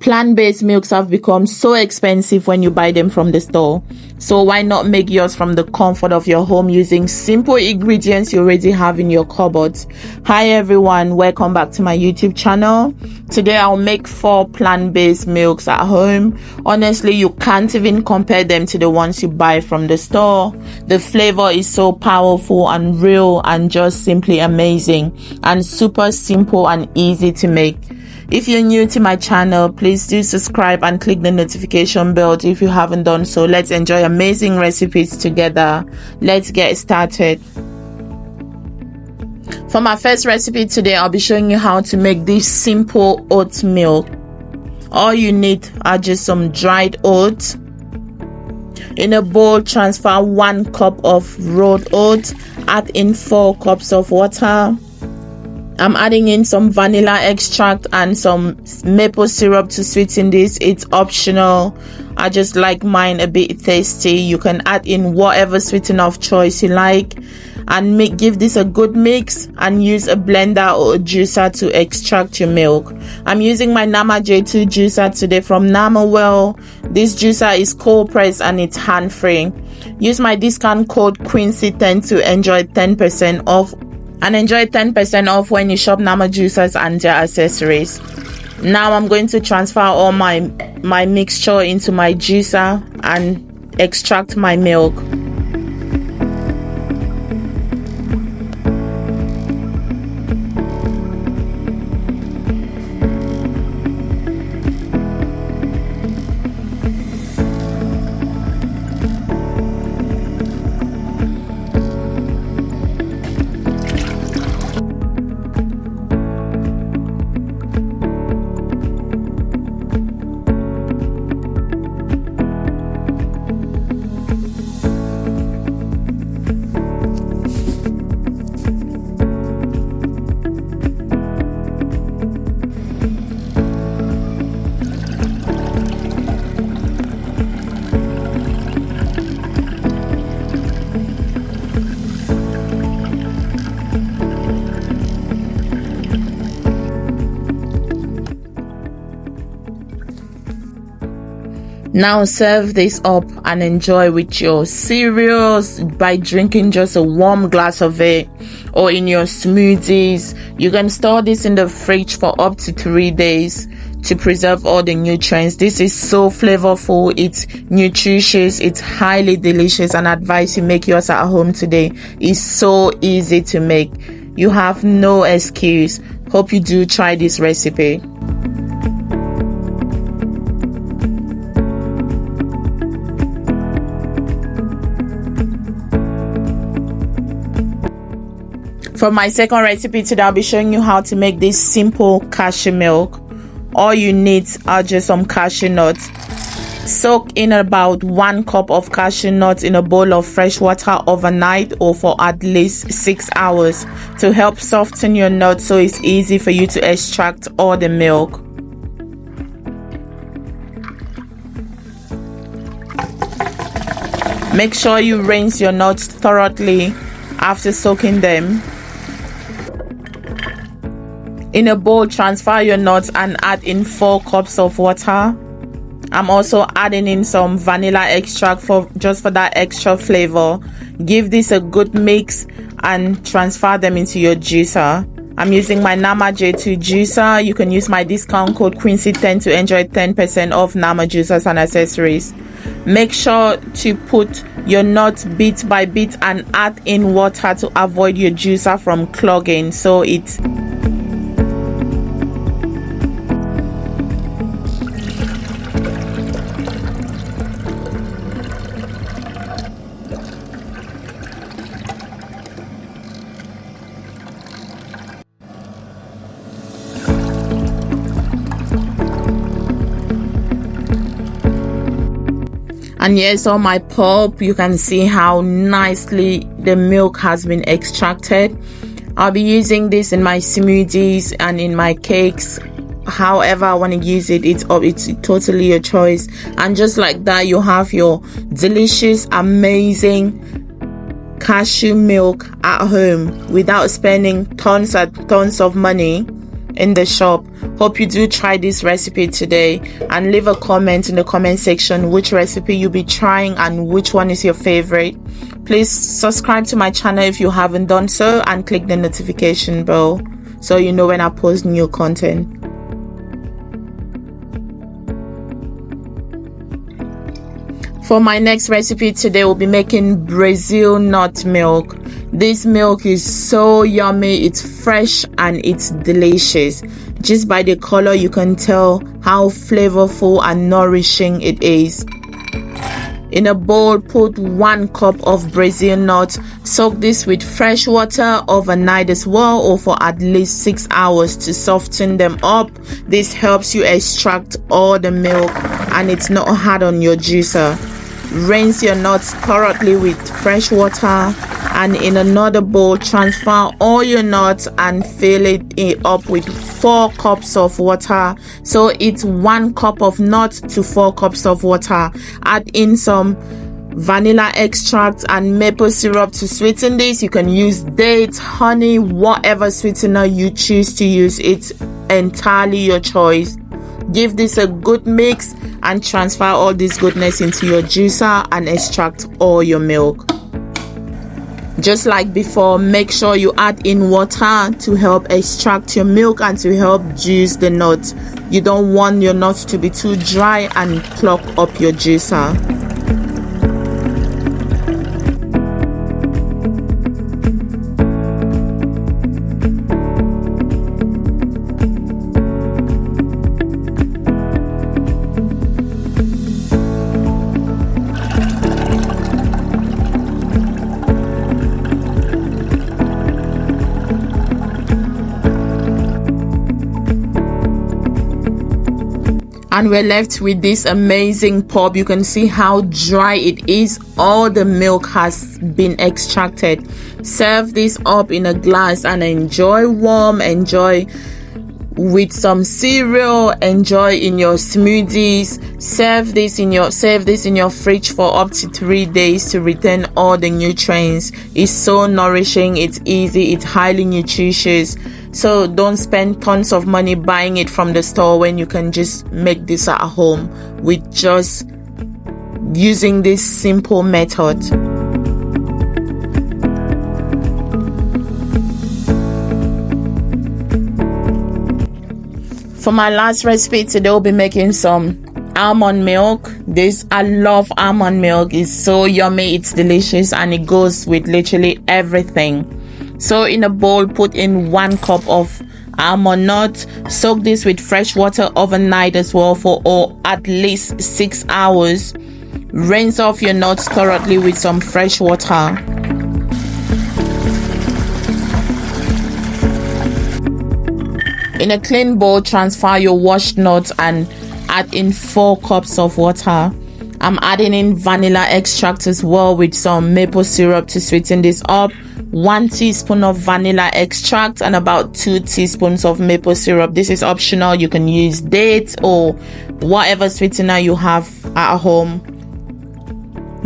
Plant-based milks have become so expensive when you buy them from the store. So why not make yours from the comfort of your home using simple ingredients you already have in your cupboards? Hi everyone, welcome back to my YouTube channel. Today I'll make 4 plant-based milks at home. Honestly, you can't even compare them to the ones you buy from the store. The flavor is so powerful and real and just simply amazing and super simple and easy to make. If you're new to my channel, please do subscribe and click the notification bell if you haven't done so. Let's enjoy amazing recipes together. Let's get started. For my first recipe today, I'll be showing you how to make this simple oat milk. All you need are just some dried oats. In a bowl, transfer 1 cup of rolled oats. Add in 4 cups of water. I'm adding in some vanilla extract and some maple syrup to sweeten this. It's optional. I just like mine a bit tasty. You can add in whatever sweetener of choice you like and give this a good mix and use a blender or a juicer to extract your milk. I'm using my Nama J2 juicer today from Namawell. This juicer is cold pressed and it's hand free. Use my discount code Quincy10 to enjoy 10% off. And enjoy 10% off when you shop Nama juicers and their accessories. Now I'm going to transfer all my mixture into my juicer and extract my milk. Now serve this up and enjoy with your cereals by drinking just a warm glass of it or in your smoothies. You can store this in the fridge for up to 3 days to preserve all the nutrients. This is so flavorful, it's nutritious, it's highly delicious, and I advise you make yours at home today. It's so easy to make. You have no excuse. Hope you do try this recipe. For my second recipe today, I'll be showing you how to make this simple cashew milk. All you need are just some cashew nuts. Soak in about 1 cup of cashew nuts in a bowl of fresh water overnight or for at least 6 hours to help soften your nuts so it's easy for you to extract all the milk. Make sure you rinse your nuts thoroughly after soaking them. In a bowl, transfer your nuts and add in 4 cups of water. I'm also adding in some vanilla extract for that extra flavor. Give this a good mix and transfer them into your juicer. I'm using my Nama J2 juicer. You can use my discount code Quincy10 to enjoy 10% off Nama juicers and accessories. Make sure to put your nuts bit by bit and add in water to avoid your juicer from clogging. So it's and here's all my pulp. You can see how nicely the milk has been extracted. I'll be using this in my smoothies and in my cakes. However I want to use it, it's totally your choice. And just like that, you have your delicious, amazing cashew milk at home without spending tons and tons of money. in the shop. Hope you do try this recipe today, and leave a comment in the comment section which recipe you'll be trying and which one is your favorite. Please subscribe to my channel if you haven't done so, and click the notification bell so you know when I post new content. For my next recipe today, we'll be making Brazil nut milk. This milk is so yummy, it's fresh and it's delicious. Just by the color you can tell how flavorful and nourishing it is. In a bowl, put 1 cup of Brazil nut. Soak this with fresh water overnight as well, or for at least 6 hours to soften them up. This helps you extract all the milk and it's not hard on your juicer. Rinse your nuts thoroughly with fresh water, and in another bowl transfer all your nuts and fill it up with 4 cups of water. So it's 1 cup of nuts to 4 cups of water. Add in some vanilla extract and maple syrup to sweeten this. You can use dates, honey, whatever sweetener you choose to use. It's entirely your choice. Give this a good mix and transfer all this goodness into your juicer and extract all your milk. Just like before, make sure you add in water to help extract your milk and to help juice the nuts. You don't want your nuts to be too dry and clog up your juicer. And we're left with this amazing pulp. You can see how dry it is. All the milk has been extracted. Serve this up in a glass and enjoy warm. Enjoy with some cereal. Enjoy in your smoothies. Serve this in your fridge for up to 3 days to retain all the nutrients. It's so nourishing. It's easy. It's highly nutritious. So don't spend tons of money buying it from the store when you can just make this at home with just using this simple method. For my last recipe today, we'll be making some almond milk. I love almond milk. It's so yummy, it's delicious, and it goes with literally everything. So in a bowl, put in 1 cup of almond nut. Soak this with fresh water overnight as well for at least 6 hours. Rinse off your nuts thoroughly with some fresh water. In a clean bowl, transfer your washed nuts and add in 4 cups of water. I'm adding in vanilla extract as well with some maple syrup to sweeten this up. 1 teaspoon of vanilla extract and about 2 teaspoons of maple syrup. This is optional. You can use dates or whatever sweetener you have at home.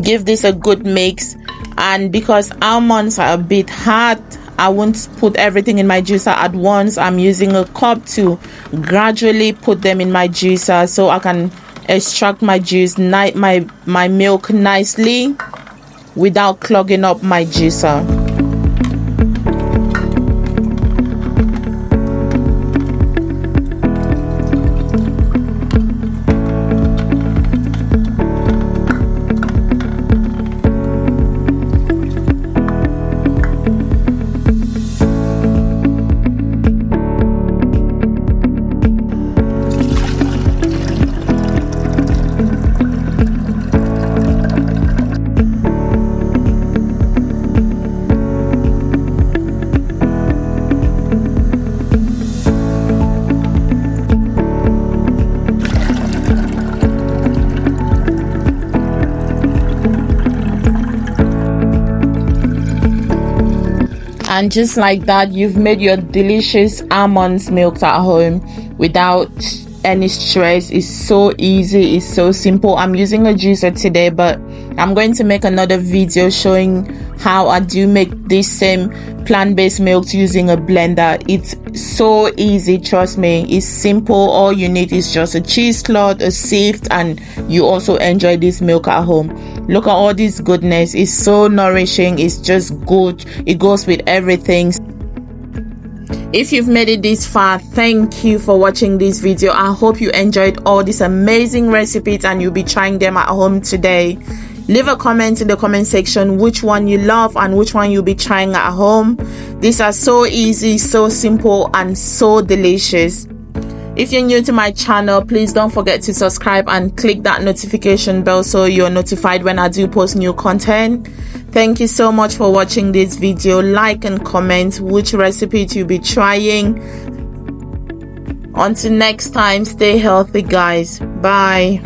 Give this a good mix, and because almonds are a bit hard, I won't put everything in my juicer at once. I'm using a cup to gradually put them in my juicer so I can extract my juice, my milk nicely without clogging up my juicer. And just like that, you've made your delicious almond milk at home without any stress. It's so easy, it's so simple. I'm using a juicer today, but I'm going to make another video showing how I do make this same plant-based milk using a blender. It's so easy, trust me. It's simple. All you need is just a cheesecloth, a sieve, and you also enjoy this milk at home. Look at all this goodness. It's so nourishing. It's just good. It goes with everything. If you've made it this far, thank you for watching this video. I hope you enjoyed all these amazing recipes and you'll be trying them at home today. Leave a comment in the comment section which one you love and which one you'll be trying at home. These are so easy, so simple, and so delicious. If you're new to my channel, please don't forget to subscribe and click that notification bell so you're notified when I do post new content. Thank you so much for watching this video. Like and comment which recipe you'll be trying. Until next time, stay healthy guys. Bye.